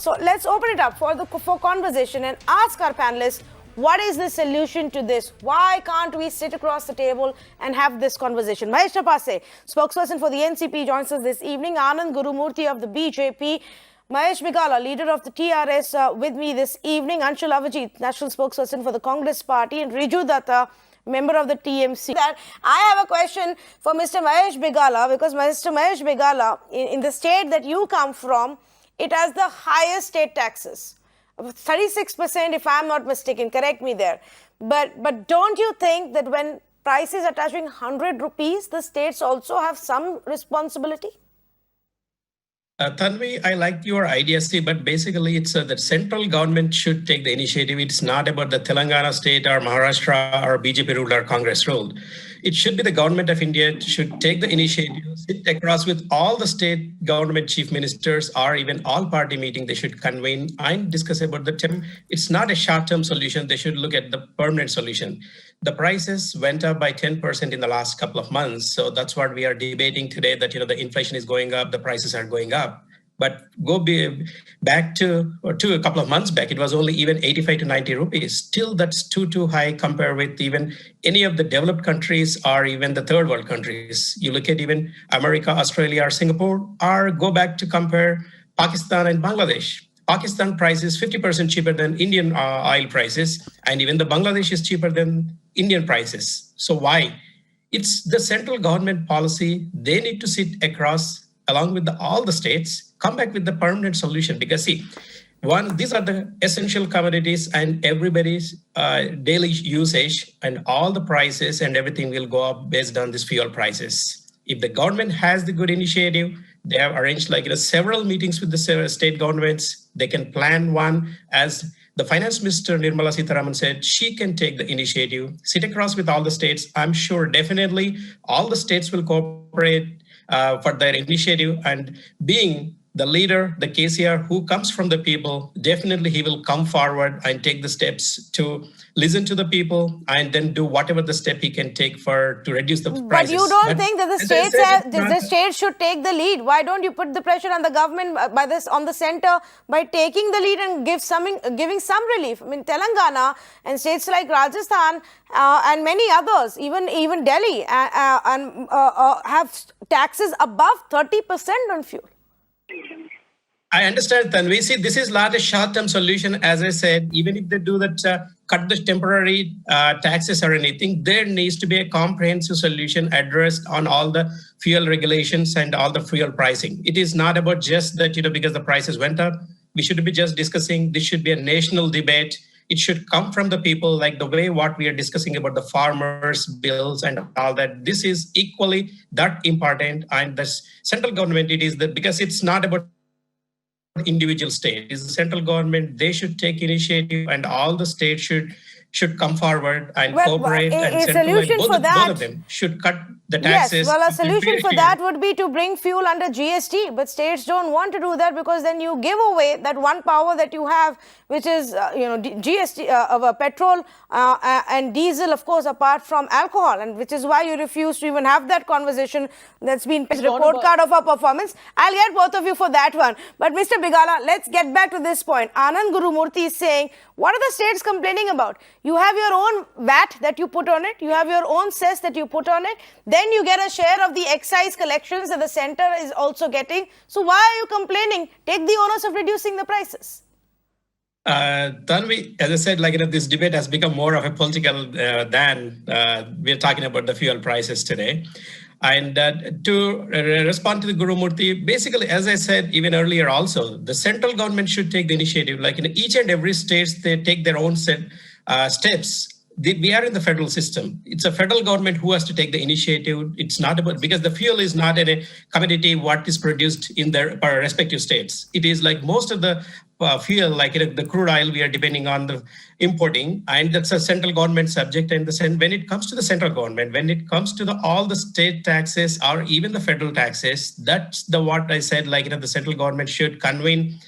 So let's open it up for conversation and ask our panelists, what is the solution to this? Why can't we sit across the table and have this conversation? Mahesh Tapase, spokesperson for the NCP, joins us this evening. Anand Gurumurthy of the BJP. Mahesh Begala, leader of the TRS, with me this evening. Anshul Avijit, national spokesperson for the Congress Party, and Riju Datta, member of the TMC. I have a question for Mr. Mahesh Begala, because Mr. Mahesh Begala, in the state that you come from, it has the highest state taxes, 36% if I'm not mistaken, correct me there. But don't you think that when prices are touching 100 rupees, the states also have some responsibility? Tanvi, I like your idea, but basically it's the central government should take the initiative. It's not about the Telangana state or Maharashtra or BJP ruled or Congress ruled. It should be the government of India should take the initiative, sit across with all the state government chief ministers or even all party meeting. They should convene and discuss about the term. It's not a short-term solution. They should look at the permanent solution. The prices went up by 10% in the last couple of months. So that's what we are debating today, that the inflation is going up, the prices are going up. But back to a couple of months back, it was only even 85 to 90 rupees. Still, that's too high compared with even any of the developed countries or even the third world countries. You look at even America, Australia, or Singapore, or go back to compare Pakistan and Bangladesh. Pakistan price is 50% cheaper than Indian oil prices, and even the Bangladesh is cheaper than Indian prices. So why? It's the central government policy. They need to sit across along with all the states, come back with the permanent solution. Because see, these are the essential commodities and everybody's daily usage, and all the prices and everything will go up based on these fuel prices. If the government has the good initiative, they have arranged several meetings with the state governments. They can plan one. As the finance minister Nirmala Sitharaman said, she can take the initiative, sit across with all the states. I'm sure definitely all the states will cooperate for their initiative, and being the leader, the KCR who comes from the people, definitely he will come forward and take the steps to listen to the people and then do whatever the step he can take to reduce the prices. But you don't think that the states should take the lead? Why don't you put the pressure on the government on the center by taking the lead and giving some relief? I mean, Telangana and states like Rajasthan and many others, even Delhi, have taxes above 30% on fuel. I understand, Tanvi. See, this is not a short-term solution. As I said, even if they do that, cut the temporary taxes or anything, there needs to be a comprehensive solution addressed on all the fuel regulations and all the fuel pricing. It is not about just that, because the prices went up. We should be just discussing. This should be a national debate. It should come from the people, like the way what we are discussing about the farmers' bills and all that. This is equally that important. And the central government, it is that because it's not about individual state. It's the central government. They should take initiative, and all the states should come forward and cooperate. A solution for that, both of them should cut the taxes. Yes, well, a solution for that would be to bring fuel under GST, but states don't want to do that, because then you give away that one power that you have, which is GST of petrol and diesel, of course, apart from alcohol, and which is why you refuse to even have that conversation. That's been a report card of our performance. I'll get both of you for that one. But Mr. Begala, let's get back to this point. Anand Gurumurthy is saying, what are the states complaining about? You have your own VAT that you put on it. You have your own cess that you put on it. Then you get a share of the excise collections that the center is also getting. So why are you complaining? Take the onus of reducing the prices. Tanvi, as I said, this debate has become more of a political than we're talking about the fuel prices today. And to respond to the Gurumurthy, basically, as I said even earlier also, the central government should take the initiative. Like in each and every state, they take their own steps. We are in the federal system. It's a federal government who has to take the initiative. It's not about, because the fuel is not a commodity what is produced in their respective states. It is like most of the fuel, like the crude oil, we are depending on the importing, and that's a central government subject. And when it comes to the central government, when it comes to all the state taxes or even the federal taxes, that's what I said, the central government should convene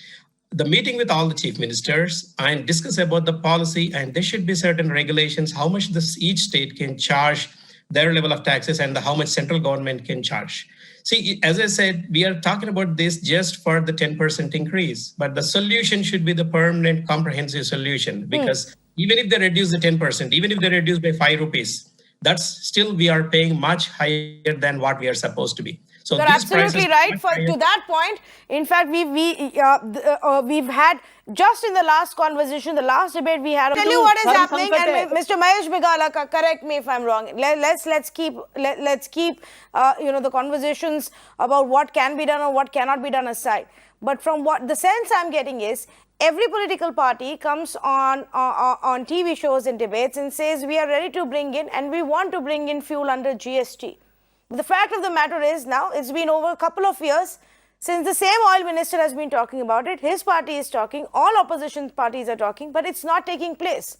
the meeting with all the chief ministers and discuss about the policy, and there should be certain regulations, how much each state can charge their level of taxes and how much central government can charge. See, as I said, we are talking about this just for the 10% increase, but the solution should be the permanent comprehensive solution, because even if they reduce the 10%, even if they reduce by 5 rupees, that's still we are paying much higher than what we are supposed to be. So you're absolutely right. To that point, in fact, we've had just in the last conversation, the last debate we had. Tell you what is happening, and Mr. Mahesh Begala, correct me if I'm wrong. Let's keep the conversations about what can be done or what cannot be done aside. But from what the sense I'm getting is, every political party comes on TV shows and debates and says we are ready to bring in and we want to bring in fuel under GST. The fact of the matter is, now it's been over a couple of years since the same oil minister has been talking about it. His party is talking, all opposition parties are talking, but it's not taking place.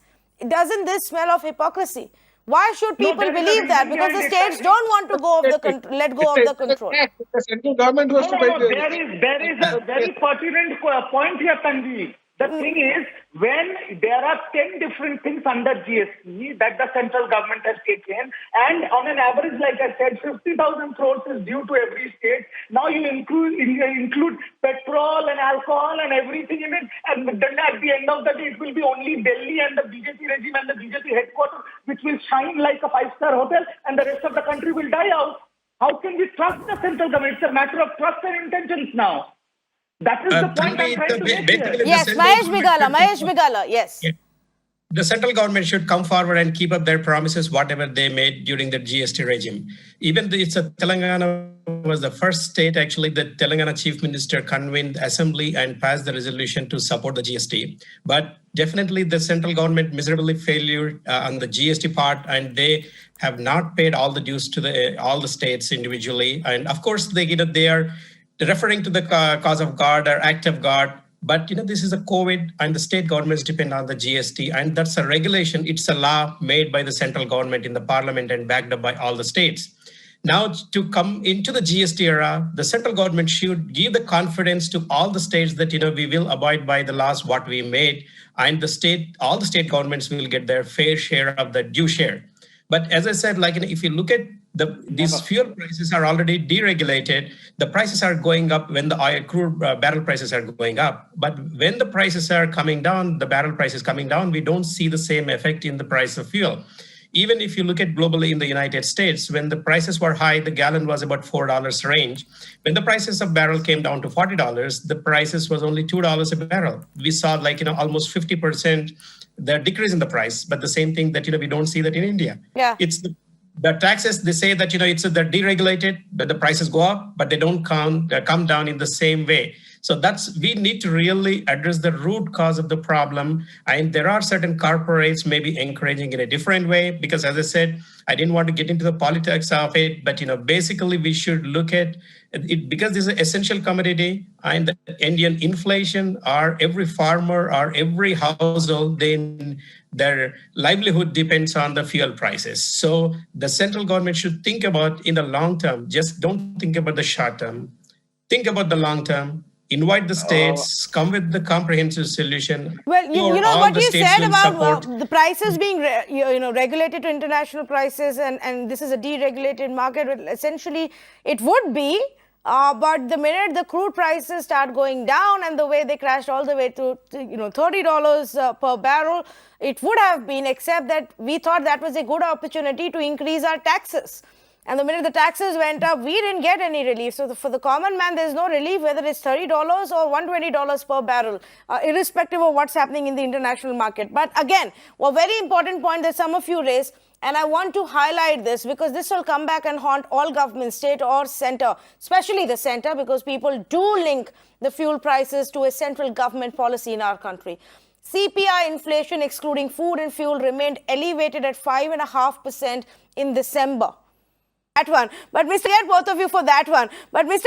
Doesn't this smell of hypocrisy? Why should people believe that? Because the states don't want to let go of the control. The central government was there is a very pertinent point here, Tanvi. The thing is, when there are 10 different things under GST that the central government has taken, and on an average, like I said, 50,000 crores is due to every state. Now you include petrol and alcohol and everything in it, and then at the end of the day, it will be only Delhi and the BJP regime and the BJP headquarters which will shine like a five-star hotel, and the rest of the country will die out. How can we trust the central government? It's a matter of trust and intentions now. That is the point I'm trying to make here. Yes, Mahesh Begala, yes. Yeah. The central government should come forward and keep up their promises, whatever they made during the GST regime. Even Telangana was the first state, actually, the Telangana chief minister convened assembly and passed the resolution to support the GST. But definitely the central government miserably failure on the GST part, and they have not paid all the dues to all the states individually. And of course, they are referring to the cause of God or act of God. But this is a COVID, and the state governments depend on the GST, and that's a regulation. It's a law made by the central government in the parliament and backed up by all the states. Now, to come into the GST era, the central government should give the confidence to all the states that we will abide by the laws what we made, and all the state governments will get their fair share of the due share. But as I said, if you look at these fuel prices are already deregulated. The prices are going up when the crude barrel prices are going up. But when the prices are coming down, the barrel price is coming down, we don't see the same effect in the price of fuel. Even if you look at globally in the United States, when the prices were high, the gallon was about $4 range. When the prices of barrel came down to $40, the prices was only $2 a barrel. We saw almost 50% the decrease in the price, but the same thing that we don't see that in India. Yeah. It's the taxes, they say that they're deregulated, but the prices go up, but they don't come down in the same way. So we need to really address the root cause of the problem. And there are certain corporates maybe encouraging in a different way, because as I said, I didn't want to get into the politics of it, but basically we should look at it, because this is an essential commodity, and the Indian inflation, or every farmer or every household, their livelihood depends on the fuel prices. So the central government should think about in the long term. Just don't think about the short term. Think about the long term. Invite the states, come with the comprehensive solution. Well, you know what you said about the prices being regulated to international prices, and this is a deregulated market. Essentially, it would be, but the minute the crude prices start going down, and the way they crashed all the way to $30 per barrel, it would have been, except that we thought that was a good opportunity to increase our taxes. And the minute the taxes went up, we didn't get any relief. So for the common man, there's no relief, whether it's $30 or $120 per barrel, irrespective of what's happening in the international market. But again, a very important point that some of you raised, and I want to highlight this because this will come back and haunt all governments, state or center, especially the center, because people do link the fuel prices to a central government policy in our country. CPI inflation, excluding food and fuel, remained elevated at 5.5% in December. That one. But Mr. Get both of you for that one. But Mr.